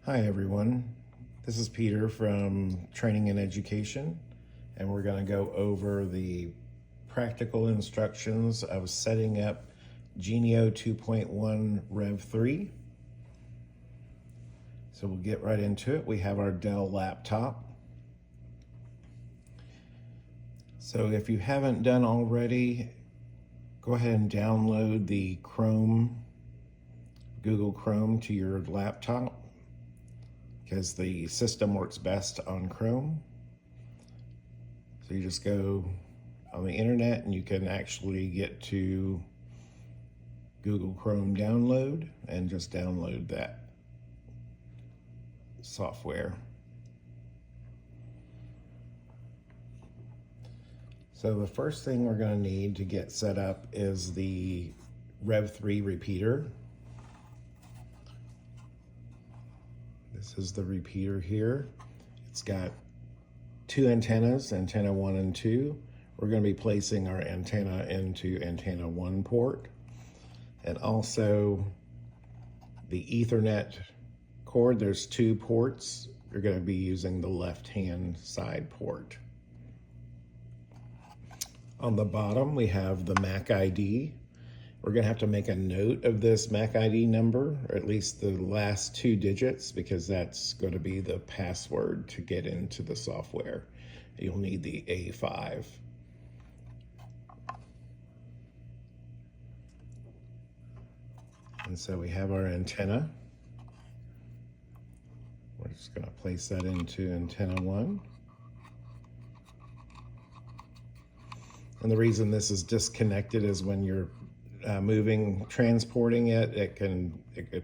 Hi everyone, this is Peter from Training and Education, and we're going to go over the practical instructions of setting up Genio 2.1 Rev 3. So we'll get right into it. We have our Dell laptop. So if you haven't done already, go ahead and download the Google Chrome to your laptop, because the system works best on Chrome. So you just go on the internet and you can actually get to Google Chrome download and just download that software. So the first thing we're going to need to get set up is the Rev 3 repeater. This is the repeater here. It's got two antennas, antenna 1 and 2. We're going to be placing our antenna into antenna 1 port. And also the Ethernet cord, there's 2 ports. You're going to be using the left-hand side port. On the bottom, we have the MAC ID. We're going to have to make a note of this MAC ID number, or at least the last 2 digits, because that's going to be the password to get into the software. You'll need the A5. And so we have our antenna. We're just going to place that into antenna 1. And the reason this is disconnected is when you're transporting it, it could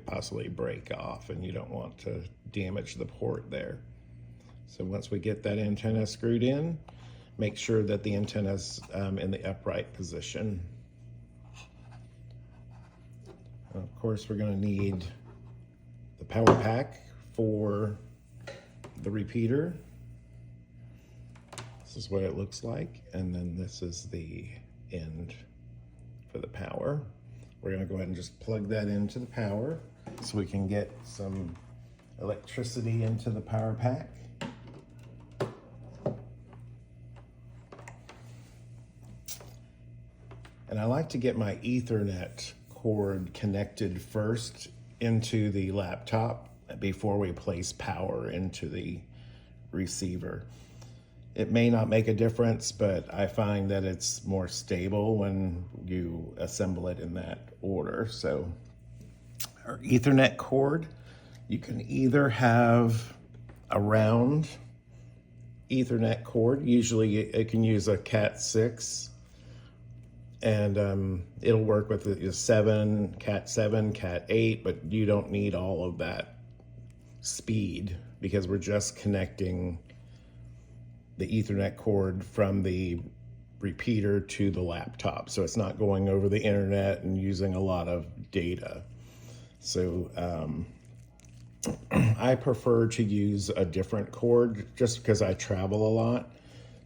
possibly break off, and you don't want to damage the port there. So once we get that antenna screwed in, make sure that the antenna's in the upright position. And of course, we're going to need the power pack for the repeater. This is what it looks like, and then this is the end for the power. We're going to go ahead and just plug that into the power so we can get some electricity into the power pack. And I like to get my Ethernet cord connected first into the laptop before we place power into the receiver. It may not make a difference, but I find that it's more stable when you assemble it in that order. So our Ethernet cord, you can either have a round Ethernet cord. Usually it can use a Cat 6, and it'll work with the Cat 7, Cat 8, but you don't need all of that speed because we're just connecting the Ethernet cord from the repeater to the laptop. So it's not going over the internet and using a lot of data. So I prefer to use a different cord just because I travel a lot.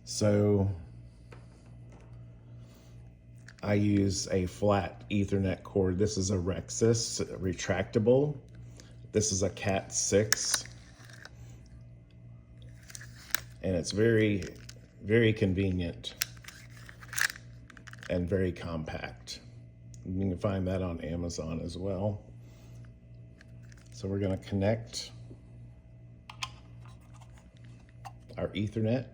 So I use a flat Ethernet cord. This is a Rexus retractable. This is a Cat 6. And it's very, very convenient and very compact. You can find that on Amazon as well. So we're going to connect our Ethernet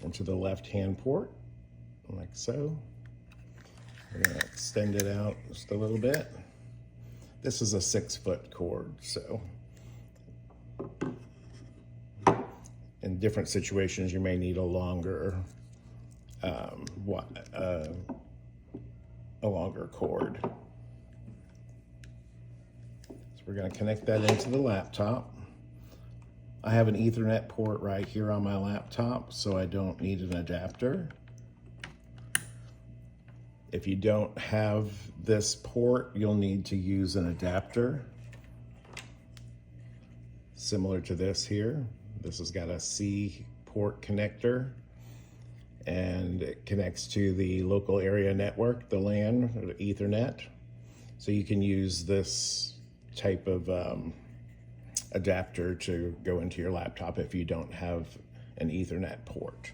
into the left-hand port, like so. We're going to extend it out just a little bit. This is a 6-foot cord, so in different situations, you may need a longer cord. So we're going to connect that into the laptop. I have an Ethernet port right here on my laptop, so I don't need an adapter. If you don't have this port, you'll need to use an adapter similar to this here. This has got a C port connector, and it connects to the local area network, the LAN, or the Ethernet. So you can use this type of adapter to go into your laptop if you don't have an Ethernet port.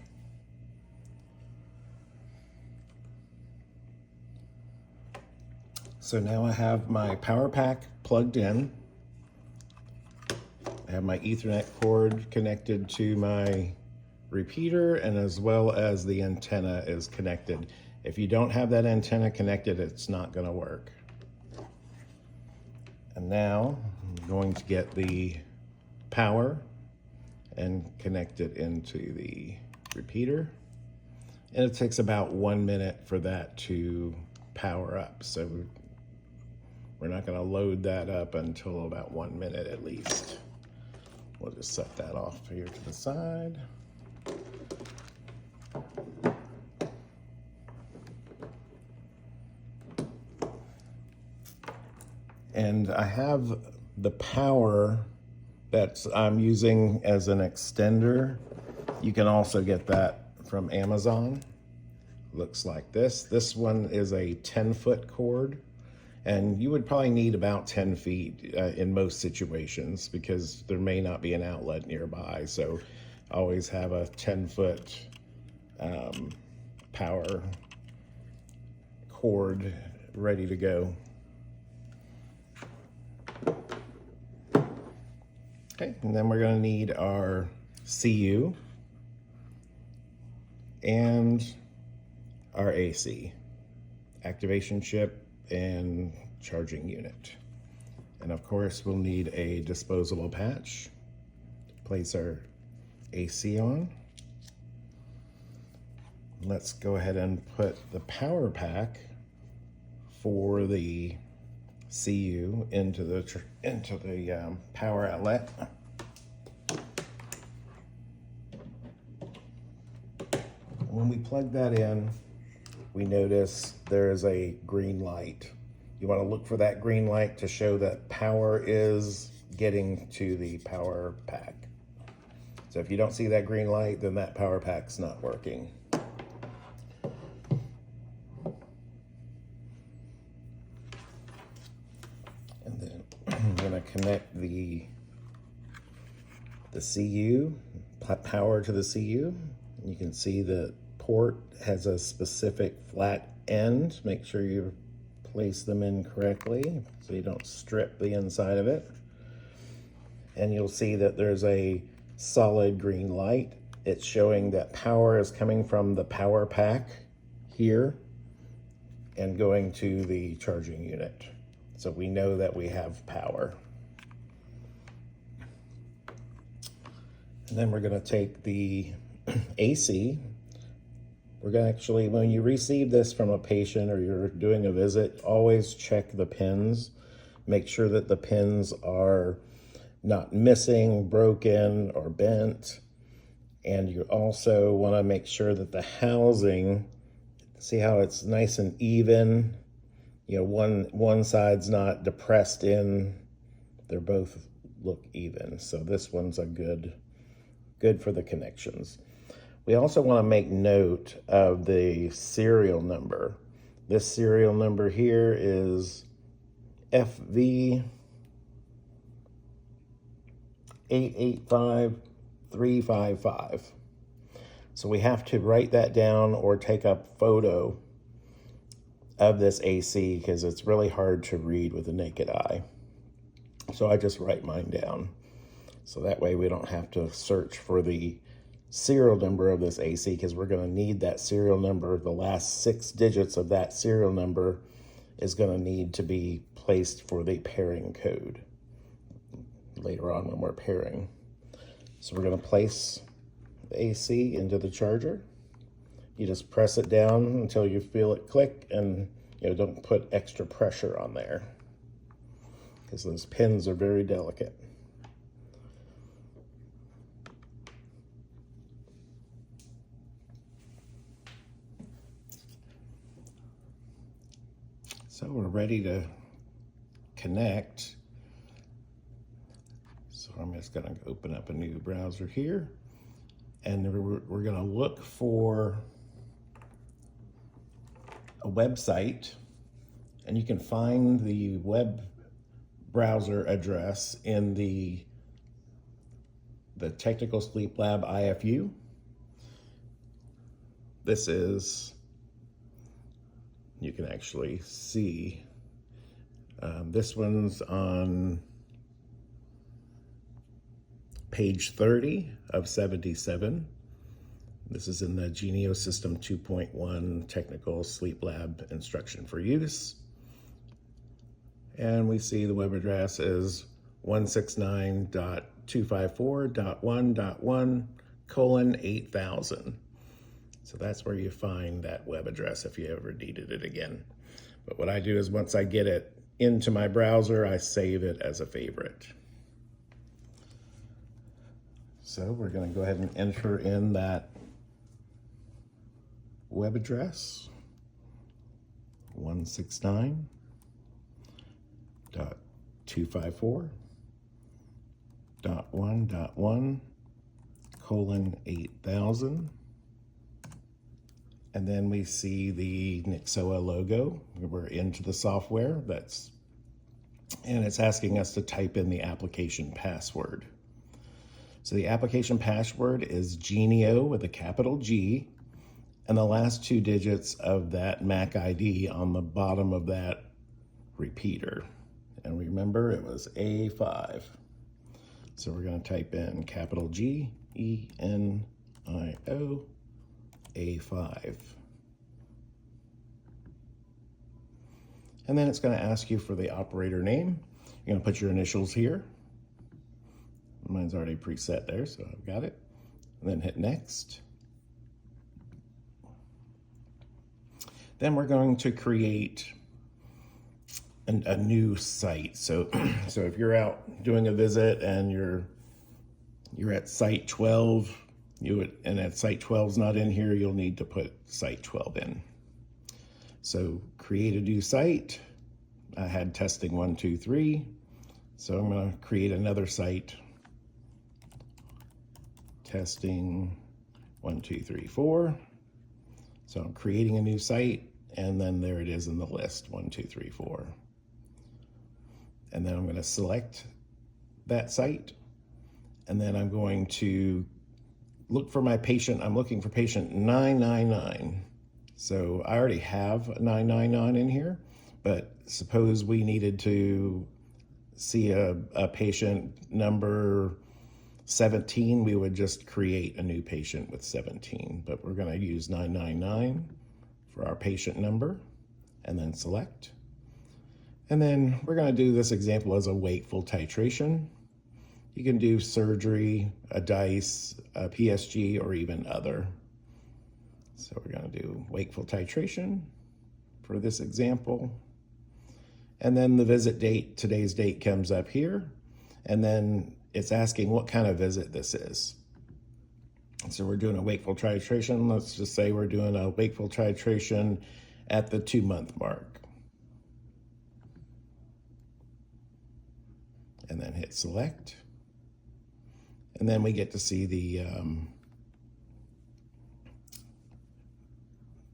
So now I have my power pack plugged in. I have my Ethernet cord connected to my repeater, and as well as the antenna is connected. If you don't have that antenna connected, it's not going to work. And now I'm going to get the power and connect it into the repeater. And it takes about 1 minute for that to power up. So we're not going to load that up until about 1 minute at least. We'll just set that off here to the side. And I have the power that I'm using as an extender. You can also get that from Amazon. Looks like this. This one is a 10-foot cord, and you would probably need about 10 feet in most situations because there may not be an outlet nearby. So always have a 10-foot power cord ready to go. Okay, and then we're going to need our CU and our AC, activation chip and charging unit. And of course, we'll need a disposable patch to place our AC on. Let's go ahead and put the power pack for the CU into the power outlet. When we plug that in, we notice there is a green light. You want to look for that green light to show that power is getting to the power pack. So if you don't see that green light, then that power pack's not working. And then I'm going to connect the CU, power to the CU. You can see the port has a specific flat end. Make sure you place them in correctly so you don't strip the inside of it. And you'll see that there's a solid green light. It's showing that power is coming from the power pack here and going to the charging unit. So we know that we have power. And then we're going to take the AC. We're going to actually, when you receive this from a patient or you're doing a visit, always check the pins. Make sure that the pins are not missing, broken, or bent. And you also want to make sure that the housing, see how it's nice and even. You know, one side's not depressed in. They're both look even. So this one's a good for the connections. We also want to make note of the serial number. This serial number here is FV885355. So we have to write that down or take a photo of this AC because it's really hard to read with the naked eye. So I just write mine down. So that way we don't have to search for the serial number of this AC because we're going to need that serial number. The last 6 digits of that serial number is going to need to be placed for the pairing code later on when we're pairing. So we're going to place the AC into the charger. You just press it down until you feel it click, and don't put extra pressure on there because those pins are very delicate. So we're ready to connect. So I'm just going to open up a new browser here, and we're going to look for a website, and you can find the web browser address in the the Technical Sleep Lab IFU. This is, you can actually see, this one's on page 30 of 77. This is in the Genio System 2.1 Technical Sleep Lab Instruction for Use. And we see the web address is 169.254.1.1:8000. So that's where you find that web address if you ever needed it again. But what I do is once I get it into my browser, I save it as a favorite. So we're going to go ahead and enter in that web address, 169.254.1.1:8000. And then we see the Nixoa logo. We're into the software, and it's asking us to type in the application password. So the application password is Genio with a capital G, and the last 2 digits of that MAC ID on the bottom of that repeater. And remember, it was A5. So we're going to type in capital G, E-N-I-O, A5. And then it's going to ask you for the operator name. You're going to put your initials here. Mine's already preset there, so I've got it. And then hit next. Then we're going to create a new site. So if you're out doing a visit and you're at site 12, and at site 12's not in here, you'll need to put site 12 in. So create a new site. I had testing 1, 2, 3. So I'm going to create another site. Testing 1, 2, 3, 4. So I'm creating a new site, and then there it is in the list, 1, 2, 3, 4. And then I'm going to select that site, and then I'm going to look for my patient. I'm looking for patient 999. So I already have 999 in here, but suppose we needed to see a patient number 17, we would just create a new patient with 17, but we're going to use 999 for our patient number, and then select. And then we're going to do this example as a wakeful titration. You can do surgery, a DICE, a PSG, or even other. So we're going to do wakeful titration for this example. And then the visit date, today's date, comes up here. And then it's asking what kind of visit this is. So we're doing a wakeful titration. Let's just say we're doing a wakeful titration at the 2-month mark. And then hit select. And then we get to see the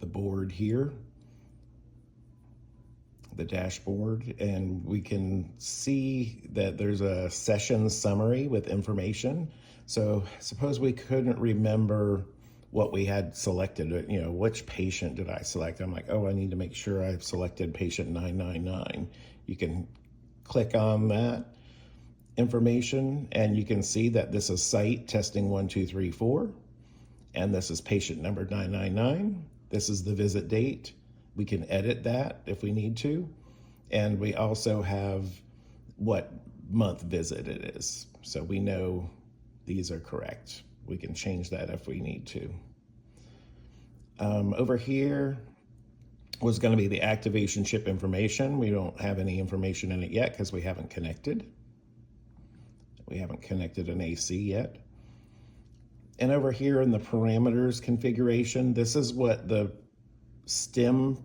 board here, the dashboard, and we can see that there's a session summary with information. So suppose we couldn't remember what we had selected, which patient did I select? I'm like, oh, I need to make sure I've selected patient 999. You can click on that information and you can see that this is site testing 1, 2, 3, 4, and this is patient number 999. This is the visit date. We can edit that if we need to. And we also have what month visit it is. So we know these are correct. We can change that if we need to. Over here was going to be the activation chip information. We don't have any information in it yet because we haven't connected. We haven't connected an AC yet. And over here in the parameters configuration, this is what the stem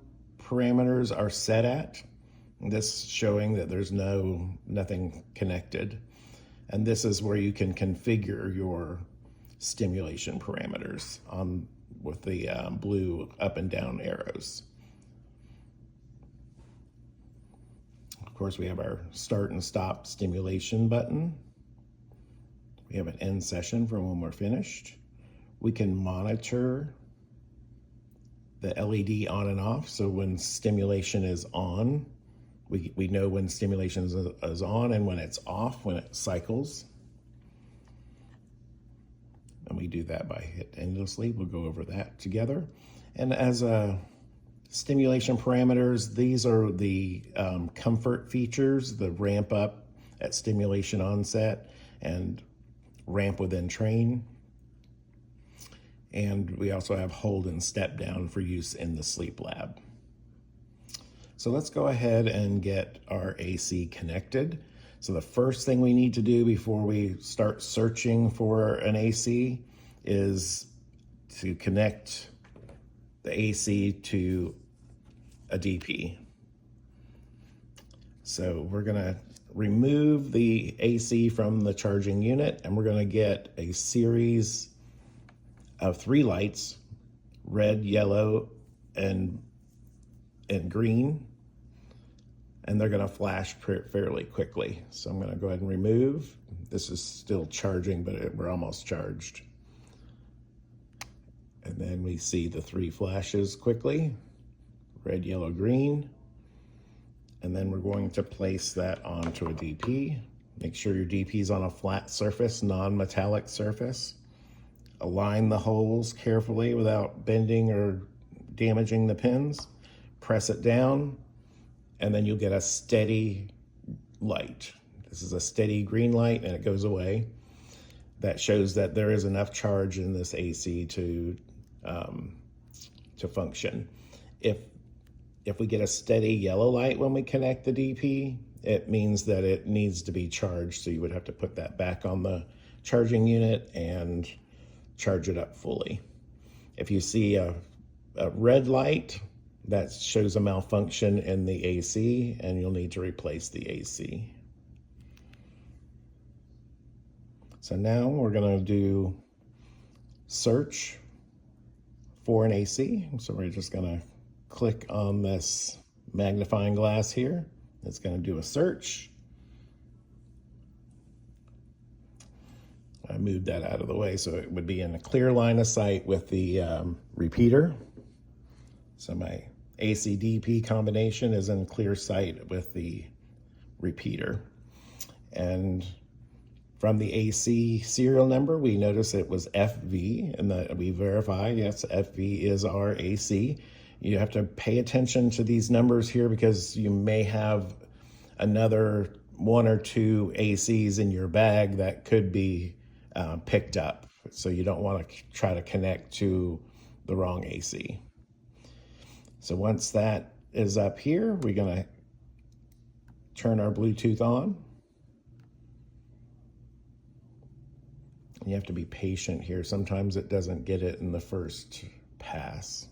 parameters are set at. This showing that there's nothing connected. And this is where you can configure your stimulation parameters with the blue up and down arrows. Of course, we have our start and stop stimulation button We have an end session for when we're finished. We can monitor the LED on and off. So when stimulation is on, we know when stimulation is on and when it's off, when it cycles. And we do that by hit endlessly. We'll go over that together. And as stimulation parameters, these are the comfort features, the ramp up at stimulation onset and ramp within train. And we also have hold and step down for use in the sleep lab. So let's go ahead and get our AC connected. So the first thing we need to do before we start searching for an AC is to connect the AC to a DP. So we're gonna remove the AC from the charging unit, and we're gonna get a series of 3 lights, red, yellow, and green, and they're gonna flash fairly quickly. So I'm gonna go ahead and remove. This is still charging, but we're almost charged. And then we see the 3 flashes quickly, red, yellow, green. And then we're going to place that onto a DP. Make sure your DP is on a flat surface, non-metallic surface. Align the holes carefully without bending or damaging the pins. Press it down, and then you'll get a steady light. This is a steady green light, and it goes away. That shows that there is enough charge in this AC to function. If we get a steady yellow light when we connect the DP, it means that it needs to be charged. So you would have to put that back on the charging unit and charge it up fully. If you see a red light, that shows a malfunction in the AC, and you'll need to replace the AC. So now we're gonna do search for an AC. So we're just gonna click on this magnifying glass here. It's gonna do a search. I moved that out of the way so it would be in a clear line of sight with the repeater. So my AC-DP combination is in clear sight with the repeater. And from the AC serial number, we notice it was FV, and that we verify, yes, FV is our AC. You have to pay attention to these numbers here because you may have another 1 or 2 ACs in your bag that could be picked up. So you don't want to try to connect to the wrong AC. So once that is up here, we're gonna turn our Bluetooth on. You have to be patient here. Sometimes it doesn't get it in the first pass.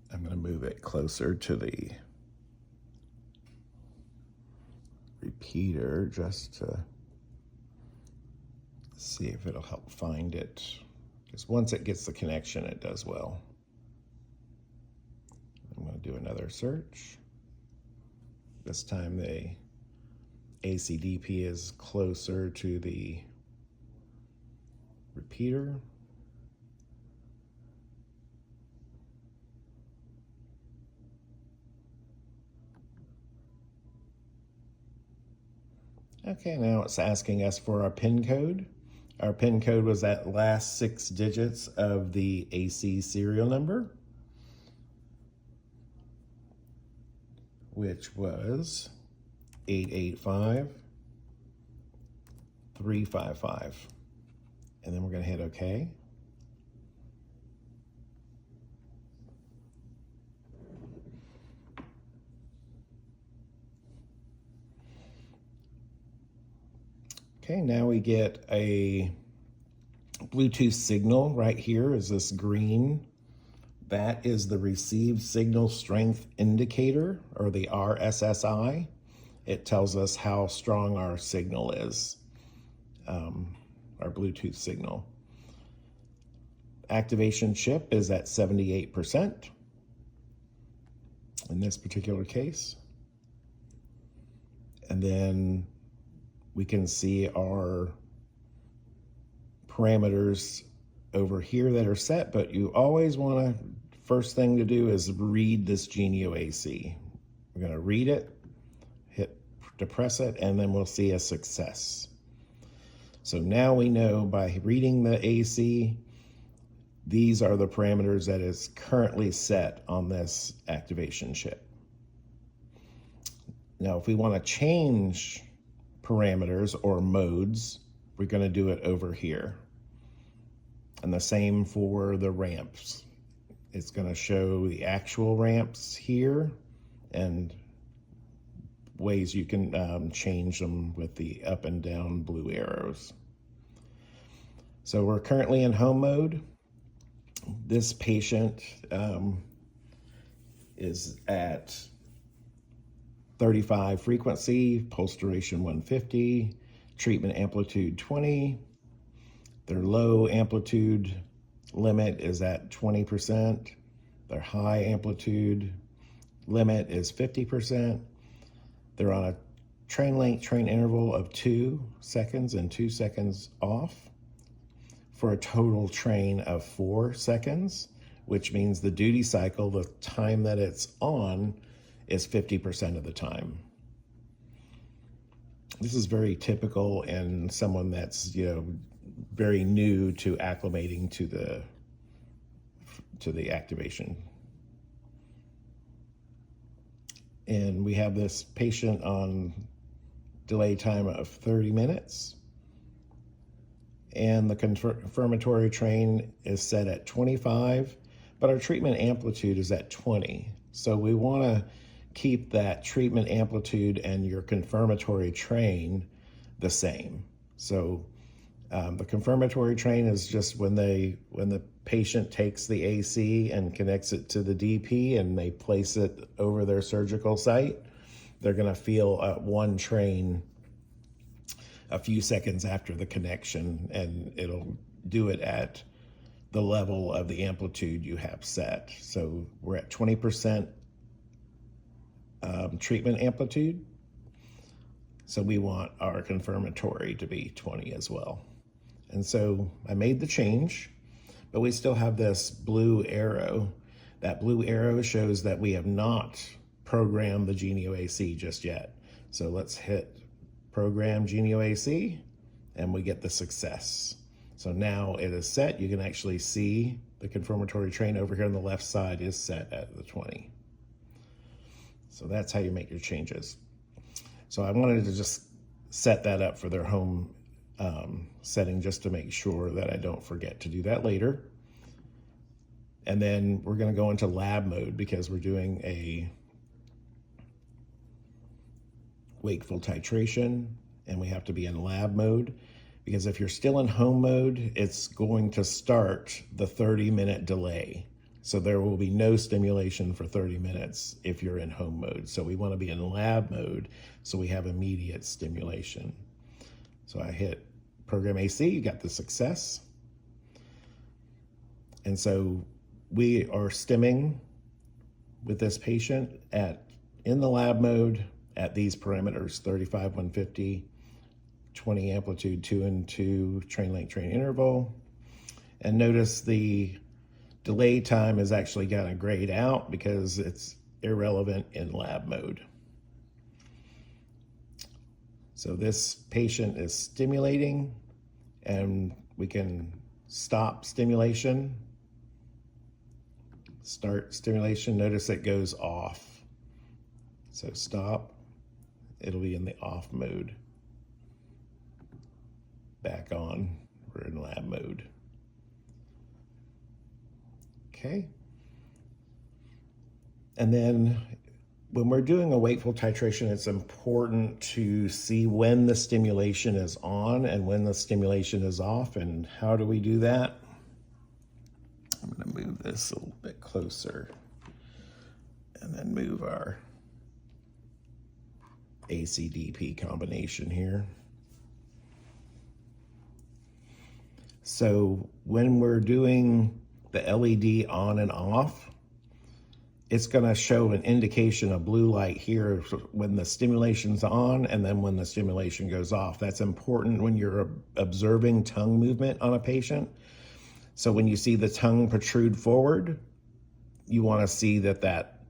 I'm going to move it closer to the repeater just to see if it'll help find it. Because once it gets the connection, it does well. I'm going to do another search. This time the AC-DP is closer to the repeater. Okay, now it's asking us for our PIN code. Our PIN code was that last 6 digits of the AC serial number, which was 885355. And then we're going to hit OK. Okay, now we get a Bluetooth signal right here is this green. That is the received signal strength indicator, or the RSSI. it tells us how strong our signal is, our Bluetooth signal. Activation chip is at 78% in this particular case. And then we can see our parameters over here that are set, but you always want to, first thing to do is read this Genio AC. We're going to read it, hit depress it, and then we'll see a success. So now we know by reading the AC, these are the parameters that is currently set on this activation chip. Now, if we want to change parameters or modes, we're going to do it over here. And the same for the ramps. It's going to show the actual ramps here and ways you can change them with the up and down blue arrows. So we're currently in home mode. This patient is at 35 frequency, pulse duration 150, treatment amplitude 20. Their low amplitude limit is at 20%. Their high amplitude limit is 50%. They're on a train length, train interval of 2 seconds and 2 seconds off for a total train of 4 seconds, which means the duty cycle, the time that it's on, is 50% of the time. This is very typical in someone that's, very new to acclimating to the activation. And we have this patient on delay time of 30 minutes. And the confirmatory train is set at 25, but our treatment amplitude is at 20. So we want to keep that treatment amplitude and your confirmatory train the same. So the confirmatory train is just when the patient takes the AC and connects it to the DP and they place it over their surgical site, they're going to feel one train a few seconds after the connection, and it'll do it at the level of the amplitude you have set. So we're at 20% treatment amplitude. So we want our confirmatory to be 20 as well. And so I made the change, but we still have this blue arrow. That blue arrow shows that we have not programmed the Genio AC just yet. So let's hit program Genio AC and we get the success. So now it is set. You can actually see the confirmatory train over here on the left side is set at the 20. So that's how you make your changes. So I wanted to just set that up for their home setting just to make sure that I don't forget to do that later. And then we're going to go into lab mode because we're doing a wakeful titration and we have to be in lab mode, because if you're still in home mode, it's going to start the 30-minute delay. So there will be no stimulation for 30 minutes if you're in home mode. So we want to be in lab mode so we have immediate stimulation. So I hit program AC, you got the success. And so we are stimming with this patient in the lab mode at these parameters, 35, 150, 20 amplitude, 2 and 2, train length, train interval. And notice the delay time is actually going to grayed out because it's irrelevant in lab mode. So this patient is stimulating and we can stop stimulation, start stimulation. Notice it goes off. So stop, it'll be in the off mode. Back on, we're in lab mode. Okay. And then when we're doing a wakeful titration, it's important to see when the stimulation is on and when the stimulation is off. And how do we do that? I'm going to move this a little bit closer and then move our ACDP combination here. So when we're doing the LED on and off, it's going to show an indication of blue light here when the stimulation's on and then when the stimulation goes off. That's important when you're observing tongue movement on a patient. So when you see the tongue protrude forward, you want to see that that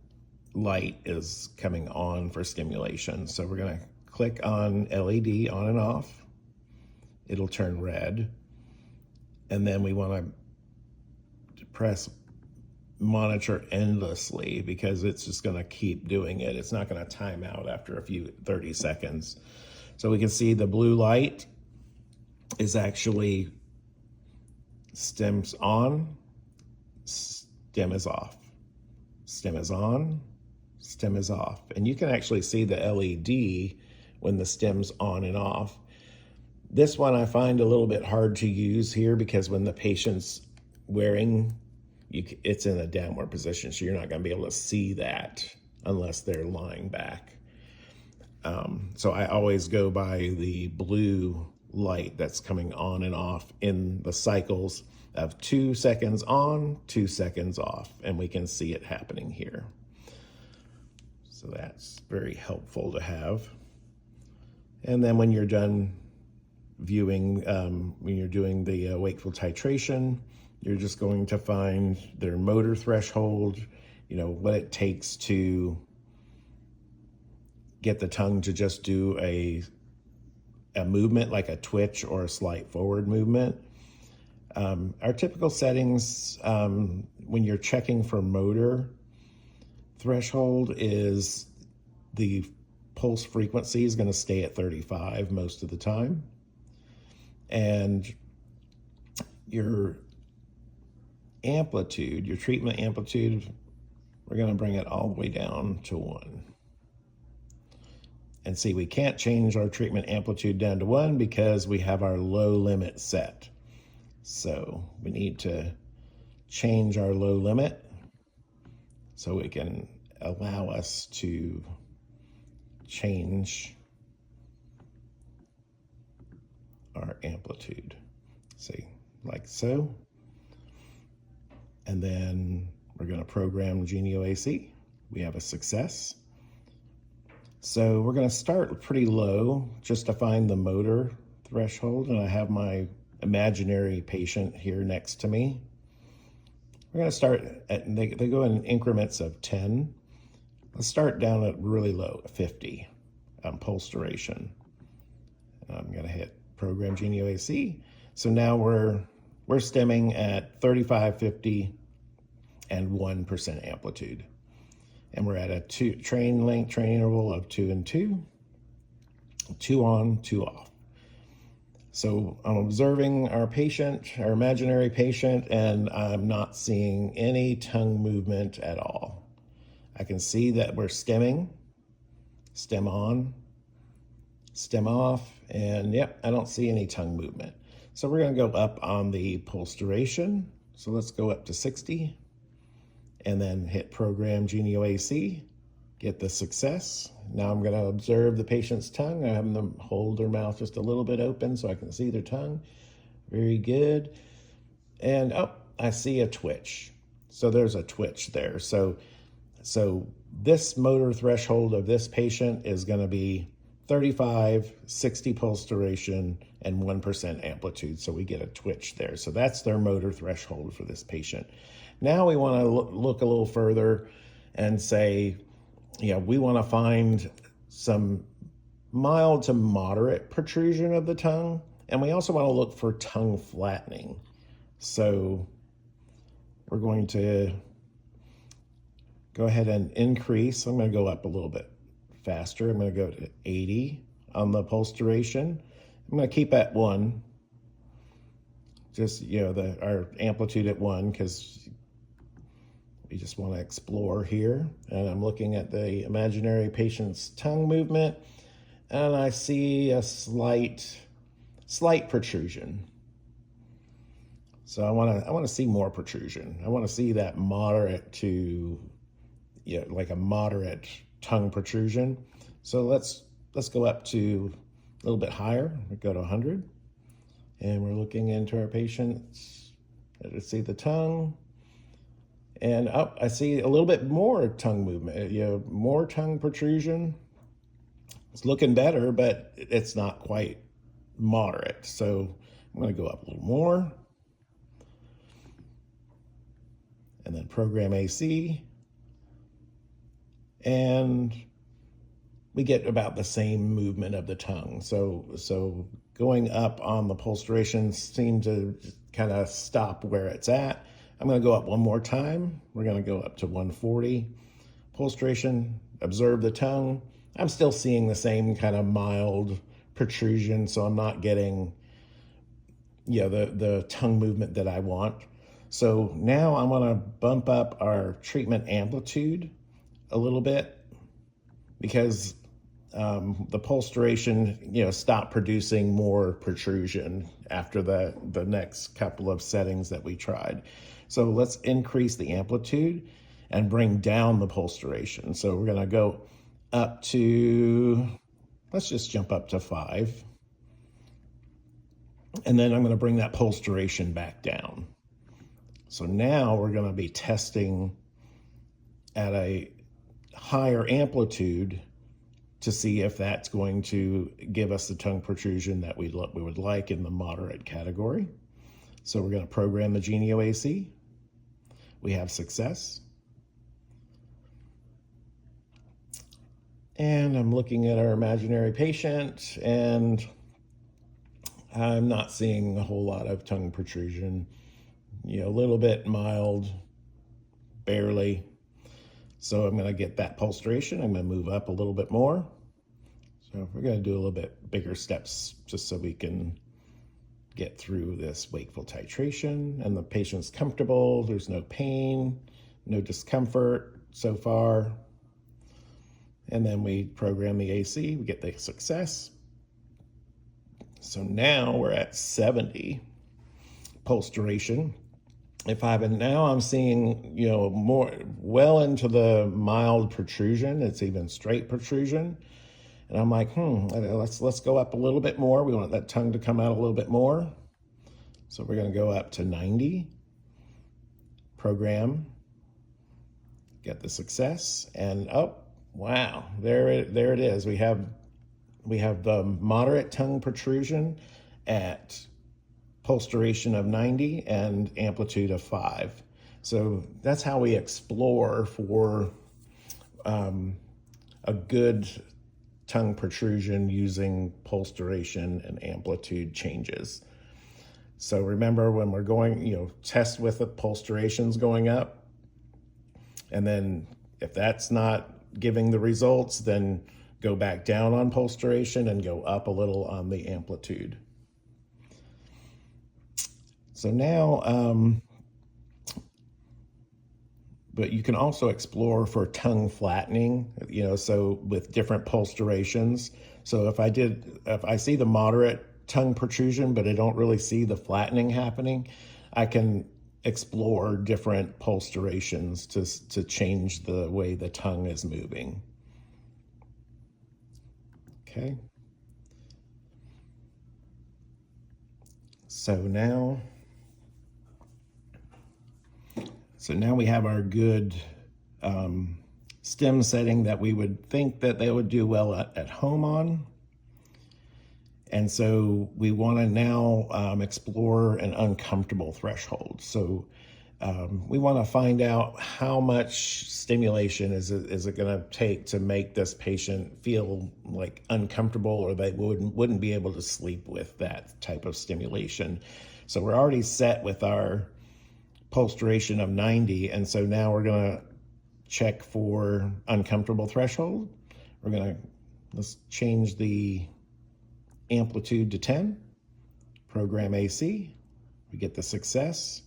light is coming on for stimulation. So we're going to click on LED on and off. It'll turn red. And then we want to press monitor endlessly because it's just going to keep doing it. It's not going to time out after a few 30 seconds. So we can see the blue light is actually stems on, stem is off, stem is on, stem is off. And you can actually see the LED when the stem's on and off. This one I find a little bit hard to use here because when the patient's wearing, it's in a downward position, so you're not going to be able to see that unless they're lying back. So I always go by the blue light that's coming on and off in the cycles of 2 seconds on, 2 seconds off, and we can see it happening here. So that's very helpful to have. And then when you're done viewing, when you're doing the wakeful titration, you're just going to find their motor threshold, what it takes to get the tongue to just do a movement like a twitch or a slight forward movement. Our typical settings when you're checking for motor threshold is the pulse frequency is going to stay at 35 most of the time. And your amplitude, your treatment amplitude, we're going to bring it all the way down to 1. And see, we can't change our treatment amplitude down to 1 because we have our low limit set. So we need to change our low limit so it can allow us to change our amplitude. See, like so. And then we're going to program Genio AC. We have a success. So we're going to start pretty low just to find the motor threshold. And I have my imaginary patient here next to me. We're going to start at, they go in increments of 10. Let's start down at really low, 50 pulse duration. And I'm going to hit program Genio AC. So now we're stemming at 35, 50, and 1% amplitude. And we're at a train interval of 2 and 2, 2 on, 2 off. So I'm observing our patient, our imaginary patient, and I'm not seeing any tongue movement at all. I can see that we're stemming, stem on, stem off, and yep, I don't see any tongue movement. So we're going to go up on the pulse duration. So let's go up to 60 and then hit program Genio AC, get the success. Now I'm going to observe the patient's tongue. I have them hold their mouth just a little bit open so I can see their tongue. Very good. And oh, I see a twitch. So there's a twitch there. So this motor threshold of this patient is going to be 35, 60 pulse duration, and 1% amplitude. So we get a twitch there. So that's their motor threshold for this patient. Now we want to look a little further and say, we want to find some mild to moderate protrusion of the tongue. And we also want to look for tongue flattening. So we're going to go ahead and increase. I'm going to go up a little bit faster. I'm going to go to 80 on the pulse duration. I'm going to keep at 1. Just, our amplitude at 1 because we just want to explore here. And I'm looking at the imaginary patient's tongue movement, and I see a slight protrusion. So I want to see more protrusion. I want to see that moderate to, like a moderate tongue protrusion. So let's let's go up to a little bit higher. We go to 100, and we're looking into our patients. Let's see the tongue. And up, I see a little bit more tongue movement, more tongue protrusion. It's looking better, but it's not quite moderate. So I'm going to go up a little more. And then program AC. And we get about the same movement of the tongue. So going up on the pulsation seemed to kind of stop where it's at. I'm going to go up one more time. We're going to go up to 140. Pulsation, observe the tongue. I'm still seeing the same kind of mild protrusion, so I'm not getting the tongue movement that I want. So now I'm going to bump up our treatment amplitude a little bit, because the pulse duration, stopped producing more protrusion after the next couple of settings that we tried. So let's increase the amplitude and bring down the pulse duration. So we're going to go up to, let's just jump up to 5. And then I'm going to bring that pulse duration back down. So now we're going to be testing at a higher amplitude to see if that's going to give us the tongue protrusion that we would like in the moderate category. So we're going to program the Genio AC. We have success. And I'm looking at our imaginary patient, and I'm not seeing a whole lot of tongue protrusion. A little bit mild, barely. So I'm going to get that pulse duration. I'm going to move up a little bit more. So we're going to do a little bit bigger steps just so we can get through this wakeful titration, and the patient's comfortable. There's no pain, no discomfort so far. And then we program the AC, we get the success. So now we're at 70 pulse duration. Now I'm seeing, more well into the mild protrusion. It's even straight protrusion. And I'm like, let's go up a little bit more. We want that tongue to come out a little bit more. So we're going to go up to 90. Program. Get the success. And wow, there it is. We have the moderate tongue protrusion at pulse duration of 90 and amplitude of 5. So that's how we explore for a good tongue protrusion using pulse duration and amplitude changes. So remember, when we're going, test with the pulse durations going up, and then if that's not giving the results, then go back down on pulse duration and go up a little on the amplitude. So now, but you can also explore for tongue flattening, so with different pulse durations. So if I see the moderate tongue protrusion, but I don't really see the flattening happening, I can explore different pulse durations to change the way the tongue is moving. Okay. So now we have our good stem setting that we would think that they would do well at home on. And so we want to now explore an uncomfortable threshold. So we want to find out how much stimulation is it going to take to make this patient feel like uncomfortable, or they wouldn't be able to sleep with that type of stimulation. So we're already set with our pulse duration of 90, and so now we're going to check for uncomfortable threshold. Let's change the amplitude to 10, program AC, we get the success,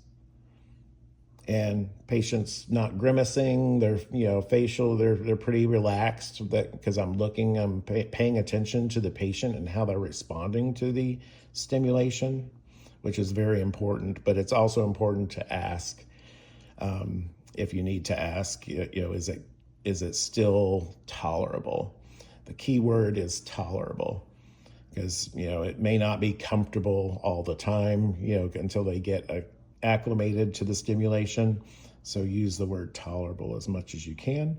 and patients not grimacing, they're facial, they're pretty relaxed, because I'm paying attention to the patient and how they're responding to the stimulation, which is very important. But it's also important to ask, if you need to ask, is it still tolerable? The key word is tolerable, because, it may not be comfortable all the time, until they get acclimated to the stimulation. So use the word tolerable as much as you can.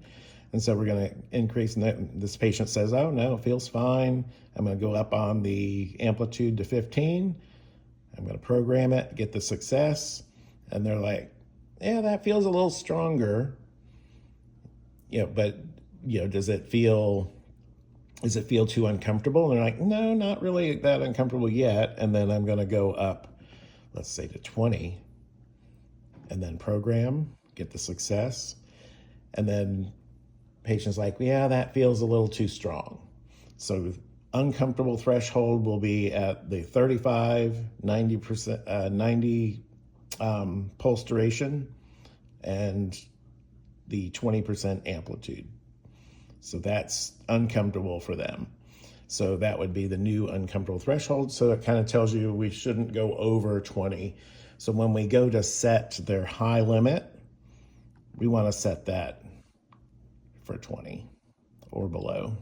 And so we're going to increase, and this patient says, oh no, it feels fine. I'm going to go up on the amplitude to 15. I'm going to program it, get the success. And they're like, yeah, that feels a little stronger. But, does it feel too uncomfortable? And they're like, no, not really that uncomfortable yet. And then I'm going to go up, let's say, to 20, and then program, get the success. And then patient's like, yeah, that feels a little too strong. So uncomfortable threshold will be at the 35, 90%, 90 pulse duration, and the 20% amplitude. So that's uncomfortable for them. So that would be the new uncomfortable threshold. So it kind of tells you we shouldn't go over 20. So when we go to set their high limit, we want to set that for 20 or below.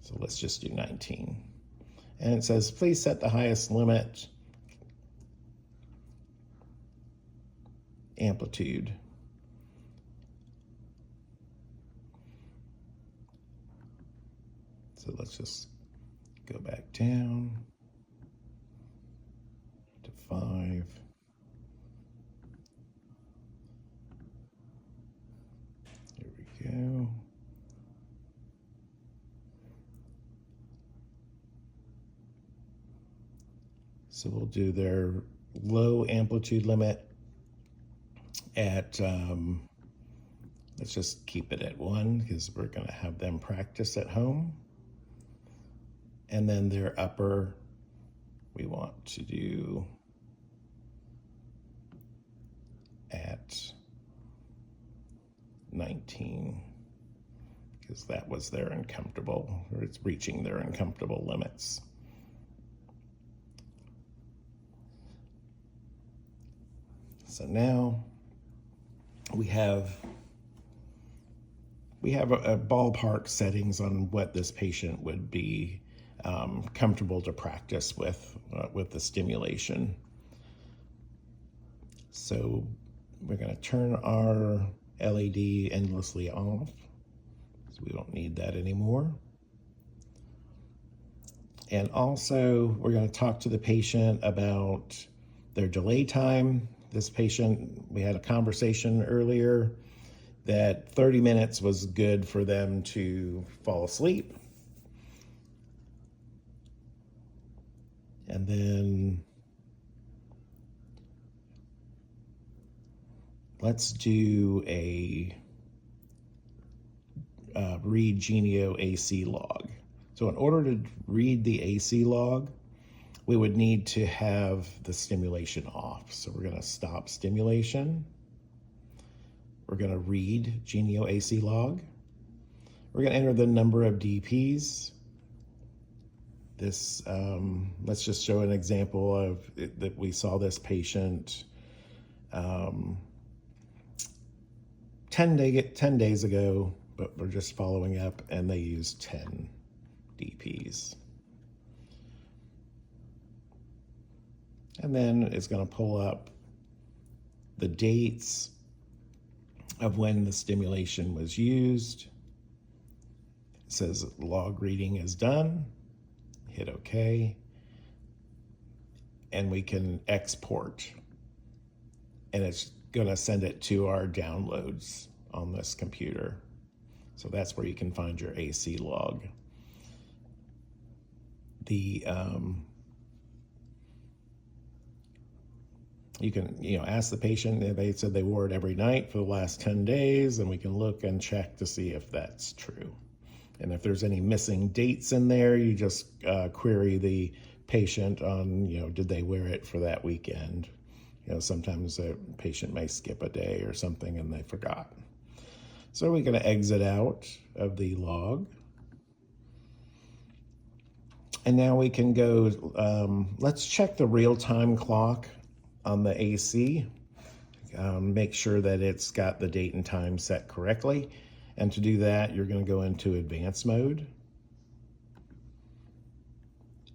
So let's just do 19. And it says, please set the highest limit amplitude. So let's just go back down to 5. Here we go. So we'll do their low amplitude limit at, let's just keep it at 1, because we're going to have them practice at home. And then their upper, we want to do at 19, because that was their uncomfortable, or it's reaching their uncomfortable limits. So now we have a ballpark settings on what this patient would be comfortable to practice with the stimulation. So we're going to turn our LED endlessly off, so we don't need that anymore. And also we're going to talk to the patient about their delay time. This patient, we had a conversation earlier that 30 minutes was good for them to fall asleep. And then let's do a read Genio AC log. So in order to read the AC log, we would need to have the stimulation off. So we're going to stop stimulation. We're going to read Genio AC log. We're going to enter the number of DPs. This, let's just show an example of it, that we saw this patient 10 days ago, but we're just following up, and they used 10 DPs. And then it's going to pull up the dates of when the stimulation was used. It says log reading is done. Hit OK. And we can export. And it's going to send it to our downloads on this computer. So that's where you can find your AC log. You can, ask the patient if they said they wore it every night for the last 10 days, and we can look and check to see if that's true. And if there's any missing dates in there, you just query the patient on, did they wear it for that weekend? Sometimes a patient may skip a day or something and they forgot. So we're going to exit out of the log. And now we can go, let's check the real-time clock on the AC. Make sure that it's got the date and time set correctly. And to do that, you're going to go into advanced mode.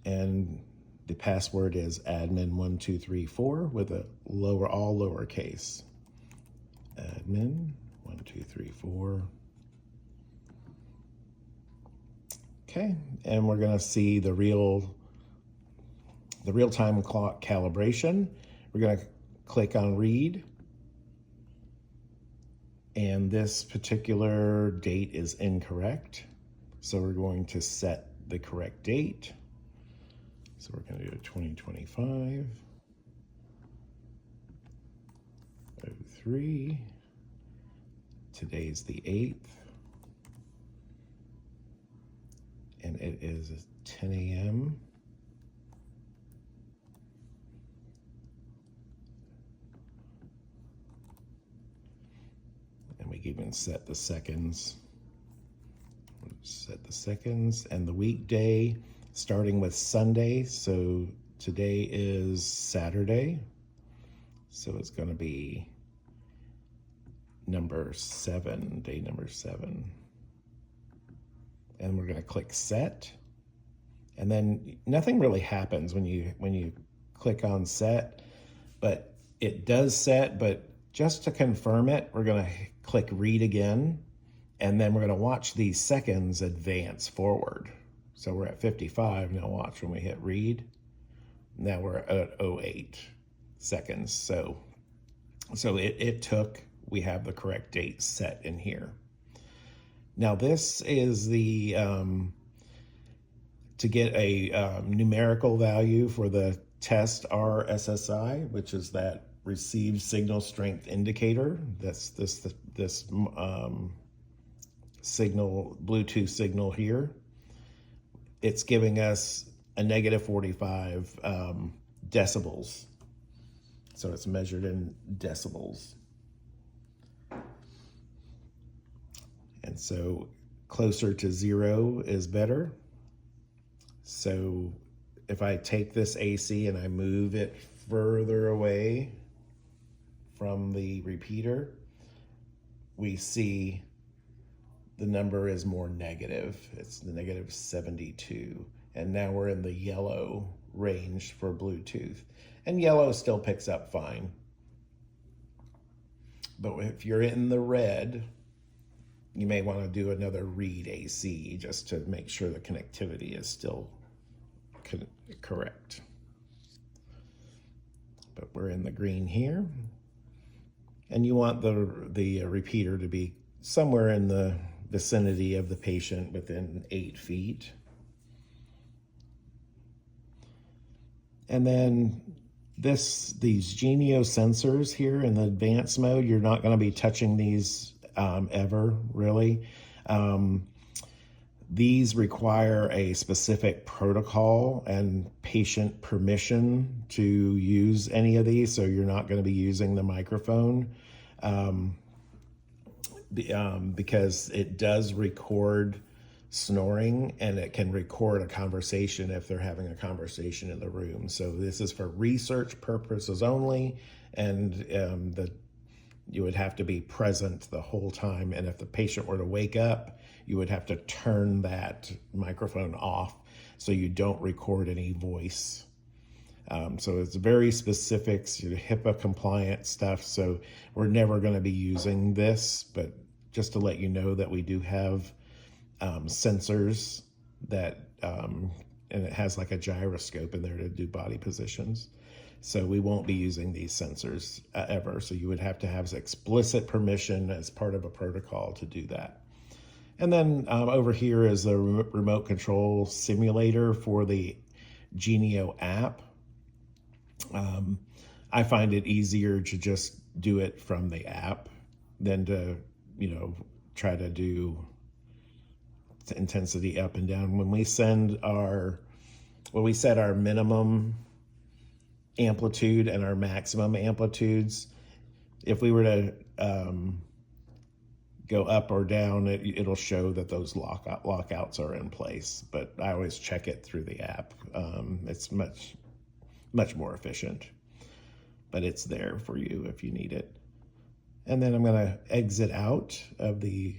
And the password is admin1234 with a all lowercase. Admin1234. Okay, and we're going to see the real-time clock calibration. We're going to click on read. And this particular date is incorrect. So we're going to set the correct date. So we're going to do 2025 03. Today's the 8th. And it is 10 a.m. And we even set the seconds. Set the seconds and the weekday, starting with Sunday. So today is Saturday. So it's going to be number 7, day number 7. And we're going to click set. And then nothing really happens when you click on set, but it does set. But just to confirm it, we're going to click read again, and then we're going to watch these seconds advance forward. So we're at 55. Now watch when we hit read. Now we're at 08 seconds. So it took, we have the correct date set in here. Now this is the, to get a numerical value for the test RSSI, which is that received signal strength indicator. That's this signal, Bluetooth signal here. It's giving us a negative 45 decibels. So it's measured in decibels. And so closer to 0 is better. So if I take this AC and I move it further away from the repeater, we see the number is more negative. It's the negative 72. And now we're in the yellow range for Bluetooth. And yellow still picks up fine. But if you're in the red, you may want to do another read AC just to make sure the connectivity is still correct. But we're in the green here. And you want the repeater to be somewhere in the vicinity of the patient within 8 feet. And then these Genio sensors here in the advanced mode, you're not going to be touching these ever, really. These require a specific protocol and patient permission to use any of these, so you're not going to be using the microphone because it does record snoring, and it can record a conversation if they're having a conversation in the room. So this is for research purposes only, and you would have to be present the whole time. And if the patient were to wake up, you would have to turn that microphone off so you don't record any voice. So it's very specific, HIPAA compliant stuff. So we're never going to be using this, but just to let you know that we do have sensors that, and it has like a gyroscope in there to do body positions. So we won't be using these sensors ever. So you would have to have explicit permission as part of a protocol to do that. And then over here is a remote control simulator for the Genio app. I find it easier to just do it from the app than to, try to do intensity up and down. When we set our minimum amplitude and our maximum amplitudes, if we were to go up or down, it'll show that those lockouts are in place. But I always check it through the app. It's much more efficient, but it's there for you if you need it. And then I'm going to exit out of the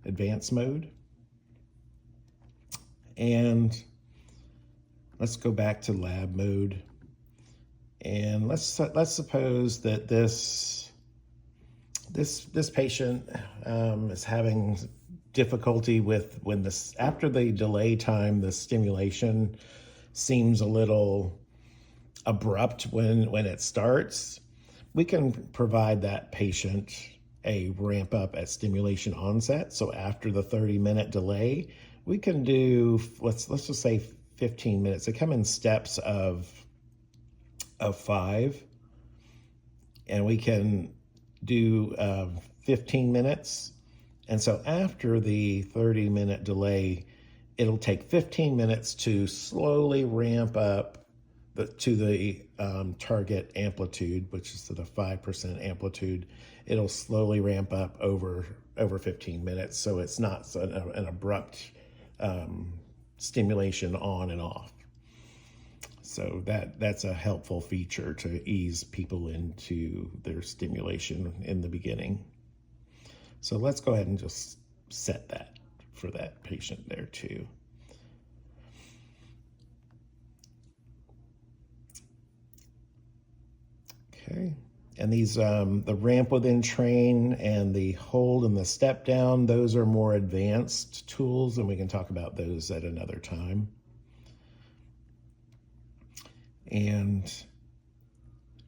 advanced mode. And let's go back to lab mode. And let's suppose that this patient is having difficulty with when after the delay time, the stimulation seems a little abrupt when it starts. We can provide that patient a ramp up at stimulation onset. So after the 30-minute delay, we can do, let's just say 15 minutes. They come in steps of 5, and we can do 15 minutes. And so after the 30-minute delay, it'll take 15 minutes to slowly ramp up to the target amplitude, which is to the 5% amplitude. It'll slowly ramp up over 15 minutes, so it's not an abrupt stimulation on and off. So that's a helpful feature to ease people into their stimulation in the beginning. So let's go ahead and just set that for that patient there too. Okay, and these, the ramp within train and the hold and the step down, those are more advanced tools, and we can talk about those at another time. And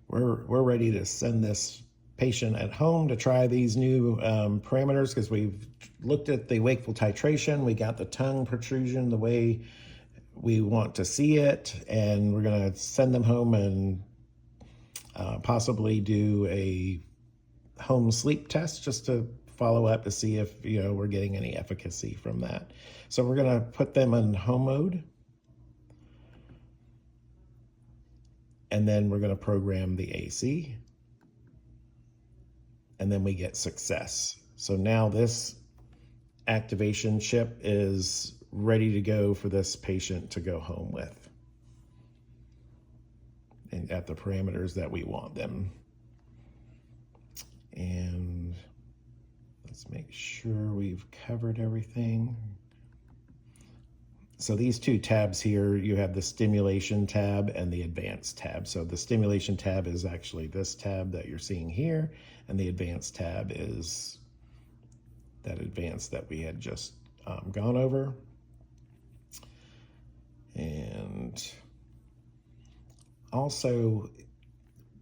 we're ready to send this patient at home to try these new parameters, because we've looked at the wakeful titration, we got the tongue protrusion the way we want to see it, and we're going to send them home and possibly do a home sleep test just to follow up to see if we're getting any efficacy from that. So we're going to put them in home mode, and then we're going to program the AC, and then we get success. So now this activation chip is ready to go for this patient to go home with, and at the parameters that we want them. And let's make sure we've covered everything. So these two tabs here, you have the stimulation tab and the advanced tab. So the stimulation tab is actually this tab that you're seeing here, and the advanced tab is that advanced that we had just gone over. And also,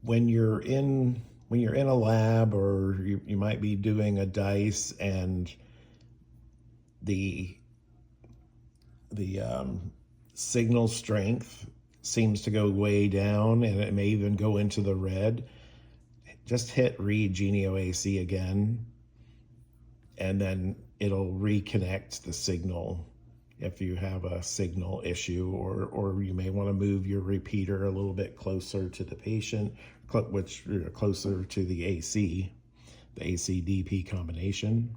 when you're in a lab, or you might be doing a DICE, and the signal strength seems to go way down, and it may even go into the red, just hit read Genio AC again, and then it'll reconnect the signal if you have a signal issue, or you may want to move your repeater a little bit closer to the patient, which closer to the AC DP combination.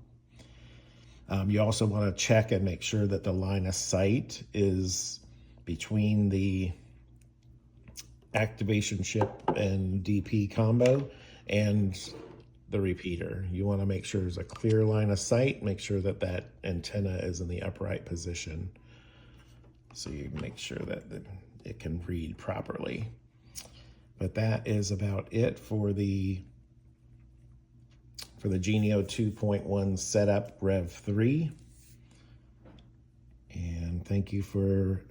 You also want to check and make sure that the line of sight is between the activation chip and DP combo and the repeater. You want to make sure there's a clear line of sight, make sure that that antenna is in the upright position, so you make sure that it can read properly. But that is about it for the Genio 2.1 setup Rev 3. And thank you for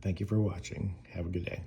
watching. Have a good day.